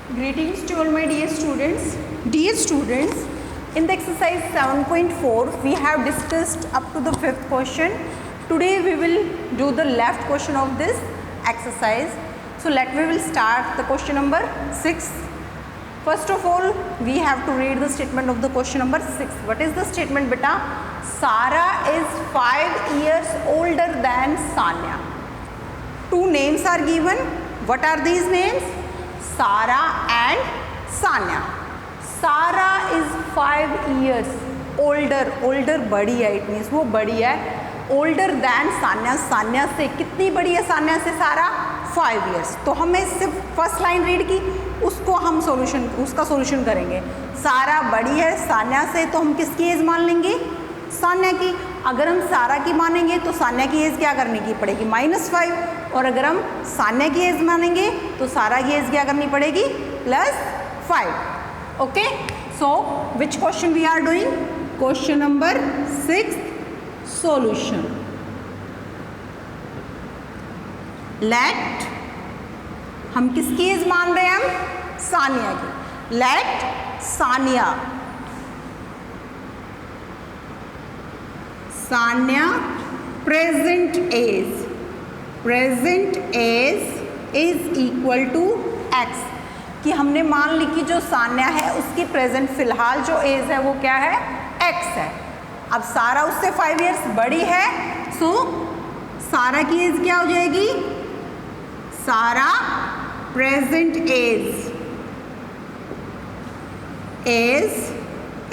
Greetings to all my dear students. Dear students, in the exercise 7.4 we have discussed up to the fifth question. Today we will do the last question of this exercise. So we will start the question number 6. First of all, we have to read the statement of the question number 6. What is the statement, beta? Sarah is 5 years older than Sanya. Two names are given. What are these names? Sarah and Sanya. Sarah is 5 years older. Older बड़ी है, it means वो बड़ी है. Older than Sanya. Sanya से कितनी बड़ी है Sanya से सारा? 5 years. तो हमें सिर्फ फर्स्ट लाइन रीड की, उसको हम उसका सोल्यूशन करेंगे. सारा बड़ी है सान्या से, तो हम किसकी एज मान लेंगे? सान्या की. अगर हम सारा की मानेंगे तो सान्या की एज क्या करने की पड़ेगी? -5. और अगर हम सान्या की एज मानेंगे तो सारा की एज क्या करनी पड़ेगी? +5. Okay. So which question we are doing? Question number 6 solution. Let, हम किसकी एज मान रहे हैं? हम सानिया की. Let Sania present age is equal to x. कि हमने मान ली कि जो सान्या है उसकी प्रेजेंट फिलहाल जो एज है वो क्या है? x है. अब सारा उससे 5 इयर्स बड़ी है, सो सारा की एज क्या हो जाएगी? Sara present age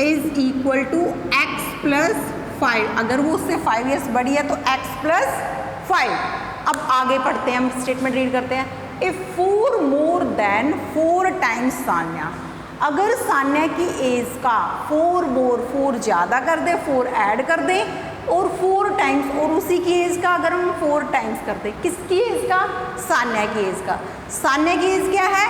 is equal to x + 5. अगर वो उससे 5 इयर्स बड़ी है तो x + 5. अब आगे पढ़ते हैं, हम स्टेटमेंट रीड करते हैं. If 4 more than 4 times Sanya. अगर सान्या की एज का 4 ज़्यादा कर दे, 4 ऐड कर दे, और 4 टाइम्स, और उसी की एज का अगर हम 4 टाइम्स कर दे. किसकी एज का? सान्या की एज का. सान्या की एज क्या है?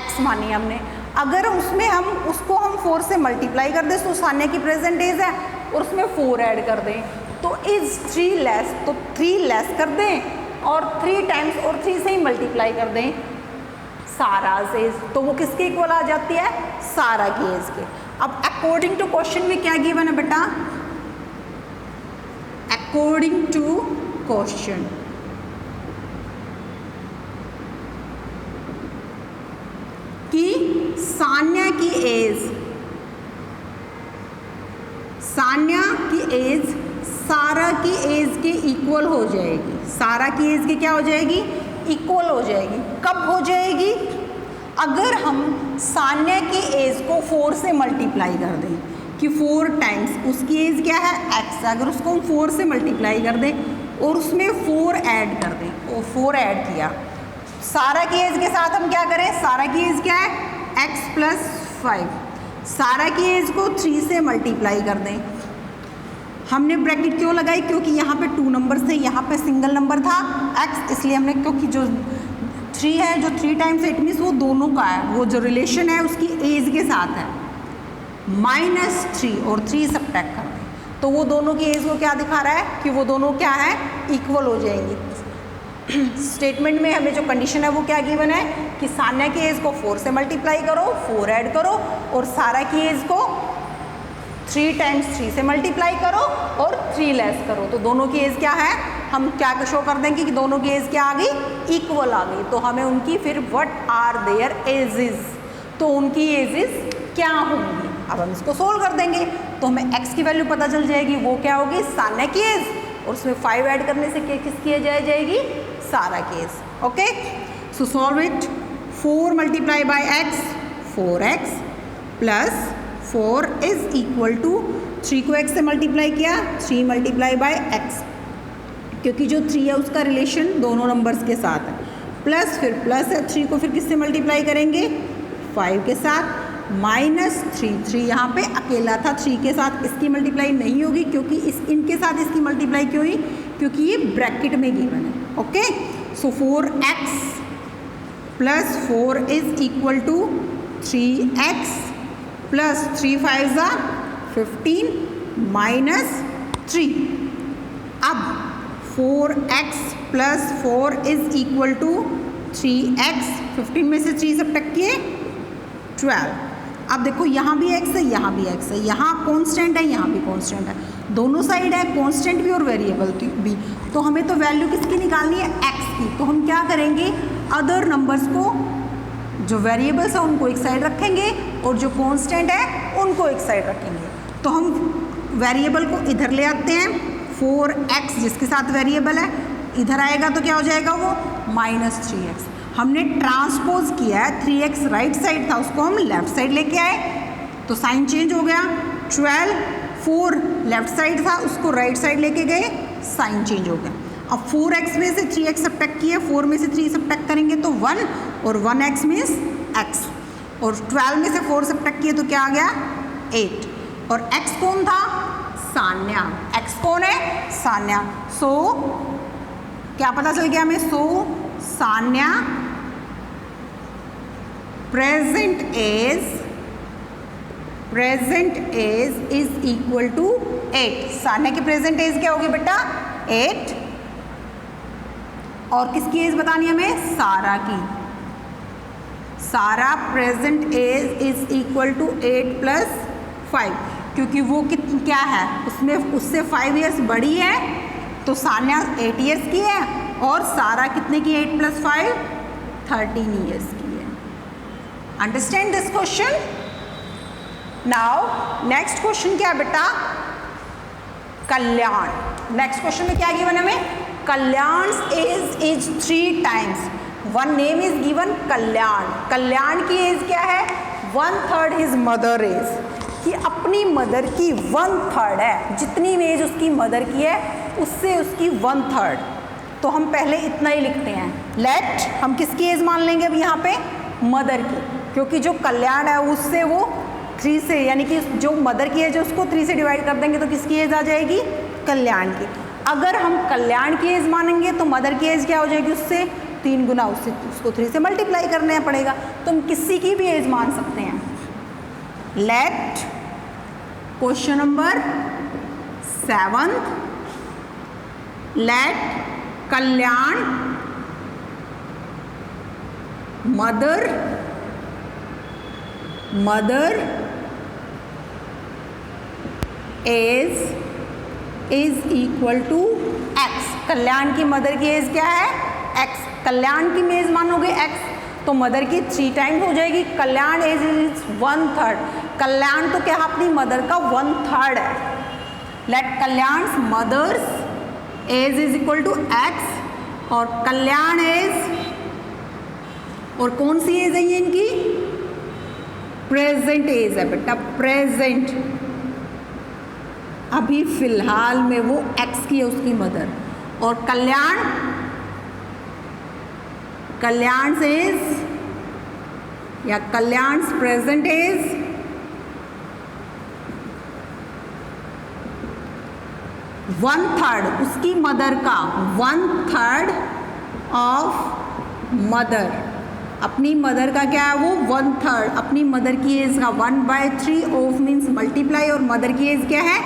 x मानी हमने. अगर उसमें उसको हम 4 से मल्टीप्लाई कर दें तो सान्या की प्रेजेंट एज है, और उसमें 4 ऐड कर दें तो इज 3 लेस, तो 3 लेस कर दें और 3 टाइम्स और 3 से ही मल्टीप्लाई कर दें सारा एज, तो वो किसके इक्वल आ जाती है? सारा की एज के. अब अकॉर्डिंग टू क्वेश्चन में क्या गिवन है बेटा? अकॉर्डिंग टू क्वेश्चन कि सान्या की एज सारा की एज के इक्वल हो जाएगी. सारा की एज के क्या हो जाएगी? इक्वल हो जाएगी. कब हो जाएगी? अगर हम सान्या की एज को 4 से मल्टीप्लाई कर दें, कि 4 टाइम्स उसकी एज क्या है? x. अगर उसको हम 4 से मल्टीप्लाई कर दें और उसमें 4 ऐड कर दें, और 4 ऐड किया, सारा की एज के साथ हम क्या करें? सारा की एज क्या है? x + 5. सारा की एज को 3 से मल्टीप्लाई कर दें. हमने ब्रैकेट क्यों लगाई? क्योंकि यहाँ पे 2 नंबर थे, यहाँ पे सिंगल नंबर था x, इसलिए हमने, क्योंकि जो 3 है, जो 3 टाइम्स 8 मीन्स वो दोनों का है, वो जो रिलेशन है उसकी एज के साथ है. -3 और 3 सब्ट्रैक्ट कर दें तो वो दोनों की एज को क्या दिखा रहा है? कि वो दोनों क्या है? इक्वल हो जाएंगी. स्टेटमेंट में हमें जो कंडीशन है वो क्या गिवन है? कि सान्या की एज को 4 से मल्टीप्लाई करो, 4 ऐड करो, और सारा की एज को 3 टाइम्स 3 से मल्टीप्लाई करो और 3 लेस करो, तो दोनों की एज क्या है? हम क्या शो कर देंगे कि दोनों की एज क्या आ गई? इक्वल आ गई. तो हमें उनकी फिर व्हाट आर देयर एजेस, तो उनकी एजेस क्या होंगी? अब हम इसको सोल्व कर देंगे तो हमें x की वैल्यू पता चल जाएगी. वो क्या होगी? सान्या की एज, और उसमें 5 ऐड करने से किसकी एज आ जाएगी? सारा की age. Okay. So solve it. 4 × x 4x + 4 is equal to 3 को x से मल्टीप्लाई किया, 3 × x, क्योंकि जो 3 है उसका रिलेशन दोनों नंबर्स के साथ है. प्लस, फिर प्लस है, 3 को फिर किससे मल्टीप्लाई करेंगे? 5 के साथ. -3 यहाँ पे अकेला था, 3 के साथ इसकी मल्टीप्लाई नहीं होगी, क्योंकि इनके साथ इसकी मल्टीप्लाई क्यों हुई? क्योंकि ये ब्रैकेट में गिवन है. Okay. So 4x + 4 is equal to 3x + 3 × 5 = 15 - 3. अब 4x + 4 is equal to 3x. 15 में से 3 सब टक किए 12। अब देखो यहाँ भी x है, यहाँ भी x है, यहाँ कांस्टेंट है, यहाँ भी कांस्टेंट है, दोनों साइड है कांस्टेंट भी और वेरिएबल भी। तो हमें तो वैल्यू किसकी निकालनी है, x की। तो हम क्या करेंगे, अदर नंबर्स को, जो वेरिएबल्स है उनको एक साइड रखेंगे और जो कांस्टेंट है उनको एक साइड रखेंगे। तो हम वेरिएबल को इधर ले आते हैं, 4x जिसके साथ वेरिएबल है इधर आएगा तो क्या हो जाएगा वो -3x। हमने ट्रांसपोज किया है, 3x राइट साइड था उसको हम लेफ्ट साइड लेके आए तो साइन चेंज हो गया। 12, 4 लेफ्ट साइड था उसको राइट साइड लेके गए, साइन चेंज हो गया। अब 4x में से 3x सब्ट्रैक्ट किया, 4 में से 3 सब्ट्रैक्ट करेंगे तो 1 और 1x मीन्स x, और 12 में से 4 सब्ट्रैक्ट किए तो क्या आ गया 8, और x कौन था, सान्या। x कौन है, सान्या। सो क्या पता चल गया हमें, so Sanya present age is equal to 8। Sanya की प्रेजेंट एज क्या होगी बेटा 8, और किसकी एज बतानी हमें, सारा की। Sara present age is equal to 8 + 5, क्योंकि वो क्या है उसमें उससे 5 ईयर्स बड़ी है तो सान्या 8 ईयर्स की है, और सारा कितने की 8 + 5 13 ईयर्स की है। Understand this question. Now next question क्या है बेटा, कल्याण। नेक्स्ट क्वेश्चन में क्या गिवन है हमें, Kalyan's age is 3 times, one name is given Kalyan. Kalyan की एज क्या है, 1/3 हिज मदर एज, कि अपनी मदर की 1/3 है, जितनी एज उसकी मदर की है उससे उसकी 1/3। तो हम पहले इतना ही लिखते हैं, लेट हम किसकी एज मान लेंगे अब यहाँ पे, मदर की, क्योंकि जो कल्याण है उससे वो 3 से, यानी कि जो मदर की एज है उसको 3 से डिवाइड कर देंगे तो किसकी एज आ जाएगी, कल्याण की। अगर हम कल्याण की एज मानेंगे तो मदर की एज क्या हो जाएगी, उससे 3 गुना, उससे उसको 3 से मल्टीप्लाई करना पड़ेगा। तो हम किसी की भी एज मान सकते हैं। Let question number 7, let Kalyan mother age is equal to x। Kalyan की मदर की एज क्या है, x। कल्याण की एज मानोगे x तो मदर की 3 टाइम्स हो जाएगी। कल्याण एज इज 1/3, कल्याण तो क्या अपनी मदर का 1/3 है। Let Kalyan mother's age is equal to x, और कल्याण एज, और कौन सी एज है ये इनकी, प्रेजेंट एज है बेटा, प्रेजेंट। अभी फिलहाल में वो x की है उसकी मदर, और कल्याण एज या कल्याण प्रेजेंट एज 1/3 उसकी मदर का, 1/3 ऑफ मदर, अपनी मदर का क्या है वो 1/3, अपनी मदर की एज का 1/3 ऑफ मीन्स मल्टीप्लाई, और मदर की एज क्या है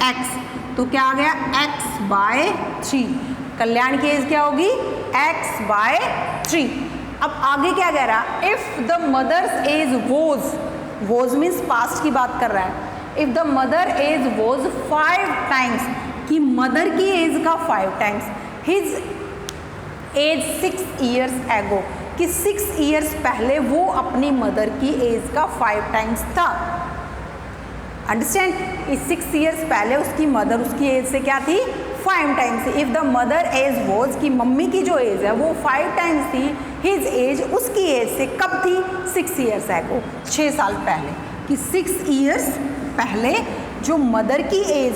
x, तो क्या आ गया x/3। कल्याण की एज क्या होगी x/3। अब आगे क्या कह रहा है, if the mother's age was means past की बात कर रहा है। If the mother age was 5 times, कि मदर की एज का 5 times, his age 6 years ago, कि 6 ईयर्स पहले वो अपनी मदर की एज का 5 टाइम्स था। अंडरस्टैंड, इस 6 ईयर्स पहले उसकी मदर उसकी एज से क्या थी 5 times. If the mother age was, की मम्मी की जो एज है वो 5 टाइम्स थी, हिज एज उसकी एज से कब थी 6 ईयर्स एगो, 6 साल पहले, कि 6 ईयर्स पहले जो मदर की एज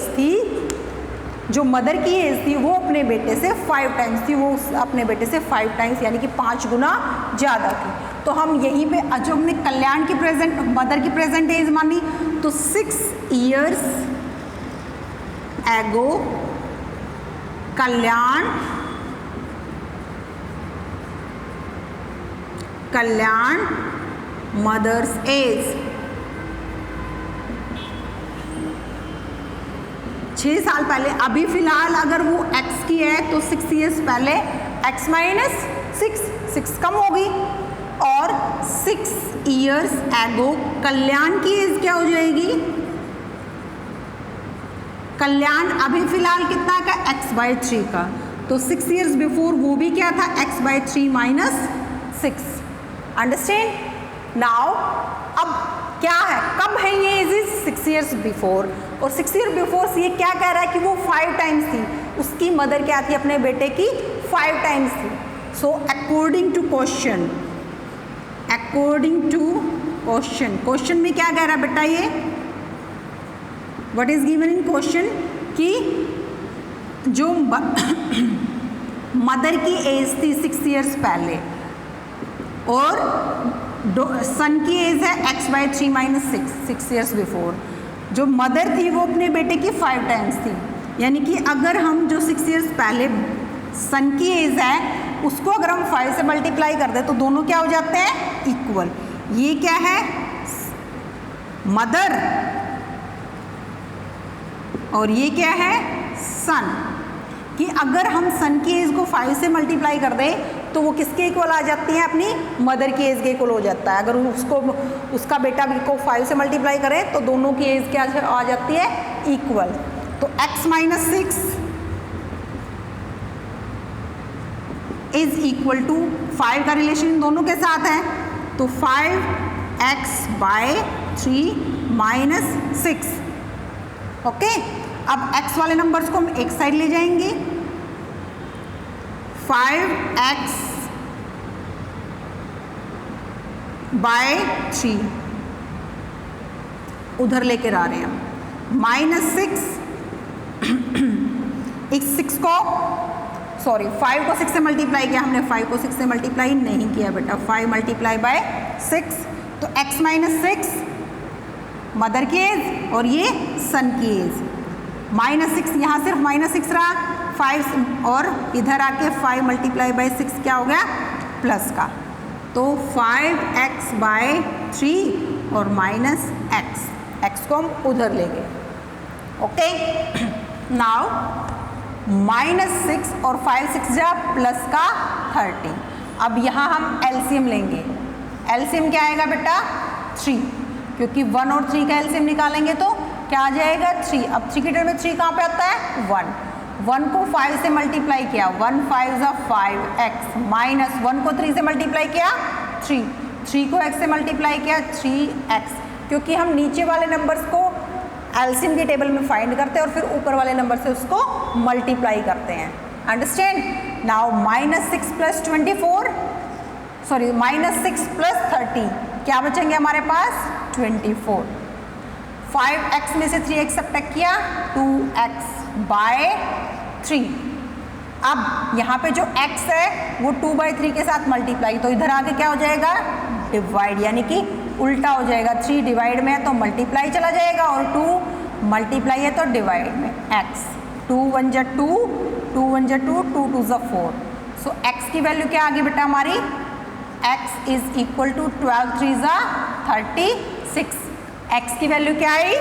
थी, वो अपने बेटे से 5 टाइम्स थी, वो अपने बेटे से 5 टाइम्स यानी कि 5 गुना ज़्यादा थी। तो हम यहीं पे जो हमने कल्याण की मदर की प्रेजेंट एज मानी, तो 6 ईयर्स एगो कल्याण मदर्स एज 6 साल पहले। अभी फिलहाल अगर वो x की है तो 6 ईयर्स पहले x - 6 कम होगी, और 6 years ago कल्याण की एज क्या हो जाएगी? कल्याण अभी फिलहाल कितना का? x/3 का। तो 6 years बिफोर वो भी क्या था? x/3 - 6। Understand now? अब क्या है, कब है ये एज? 6 years before. और 6 years बिफोर ये क्या कह रहा है कि वो 5 times थी, उसकी मदर क्या थी अपने बेटे की? 5 times थी। So according to question, question में क्या कह रहा है बेटा? ये what is given in question कि जो मदर की एज थी 6 years पहले और सन की एज है x/3 - 6 years बिफोर। जो मदर थी वो अपने बेटे की 5 times थी, यानी कि अगर हम जो 6 years पहले सन की एज है उसको अगर हम 5 से मल्टीप्लाई कर दें तो दोनों क्या हो जाते हैं? इक्वल। ये क्या है? मदर और ये क्या है? सन। कि अगर हम सन की एज को 5 से मल्टीप्लाई कर दें तो वो किसके इक्वल आ जाती है? अपनी मदर की एज के इक्वल हो जाता है। अगर उसको उसका बेटा को 5 से मल्टीप्लाई करें तो दोनों की एज क्या आ जाती है? इक्वल। तो x - 6 इज इक्वल टू 5 का रिलेशन इन दोनों के साथ है, तो 5x/3 - 6। ओके, अब x वाले नंबर्स को हम एक साइड ले जाएंगे। 5x/3 उधर लेकर आ रहे हैं हम। -6 इस 6 को 5 को 6 से मल्टीप्लाई किया हमने, 5 को 6 से मल्टीप्लाई नहीं किया बेटा, 5 × 6। तो x - 6 मदर की एज और ये सन की एज। -6 यहाँ सिर्फ -6 रहा, 5 और इधर आके 5 × 6 क्या हो गया? प्लस का। तो 5x/3 और -x को हम उधर ले गए। ओके, नाउ -6 और 5 6 जा प्लस का 30। अब यहाँ हम एलसीएम लेंगे। एलसीएम क्या आएगा बेटा? 3, क्योंकि 1 और 3 का एलसीएम निकालेंगे तो क्या आ जाएगा? 3। अब 3 की टर्म में 3 कहाँ पे आता है? 1 को 5 से मल्टीप्लाई किया, 1 5 = 5x माइनस 1 को 3 से मल्टीप्लाई किया 3 को x से मल्टीप्लाई किया 3x, क्योंकि हम नीचे वाले नंबर्स को एलसीएम के टेबल में फाइंड करते हैं और फिर ऊपर वाले नंबर से उसको मल्टीप्लाई करते हैं। Understand now? -6 + 24 सॉरी -6 + 30 क्या बचेंगे हमारे पास? 24। 5x में से 3x सब्ट्रैक्ट किया, 2x/3। अब यहाँ पे जो x है वो 2/3 के साथ मल्टीप्लाई, तो इधर आगे क्या हो जाएगा? डिवाइड, यानी कि उल्टा हो जाएगा। 3 डिवाइड में है तो मल्टीप्लाई चला जाएगा और 2 मल्टीप्लाई है तो डिवाइड में। x 2 1 = 2, 2 1 = 2, 2 2 = 4। सो x की वैल्यू क्या आ गई बेटा हमारी? x = 12 3 = 36। x की वैल्यू क्या आई?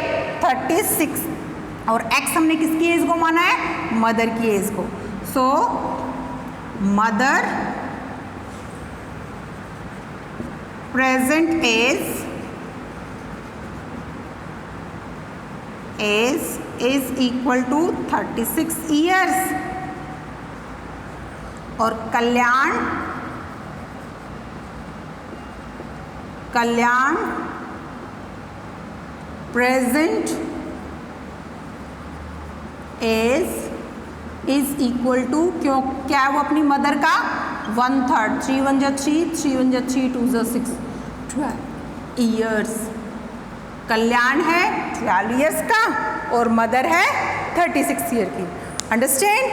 36। और x हमने किसकी एज को माना है? मदर की एज को। So mother present age is equal to 36 years और Kalyan present age is equal to क्या है वो अपनी मदर का 1/3। 3 1 = 3, 3 1 = 3, 2 = 6, 12 ईयर्स। कल्याण है 12 ईयर्स का और मदर है 36 ईयर की। अंडरस्टैंड?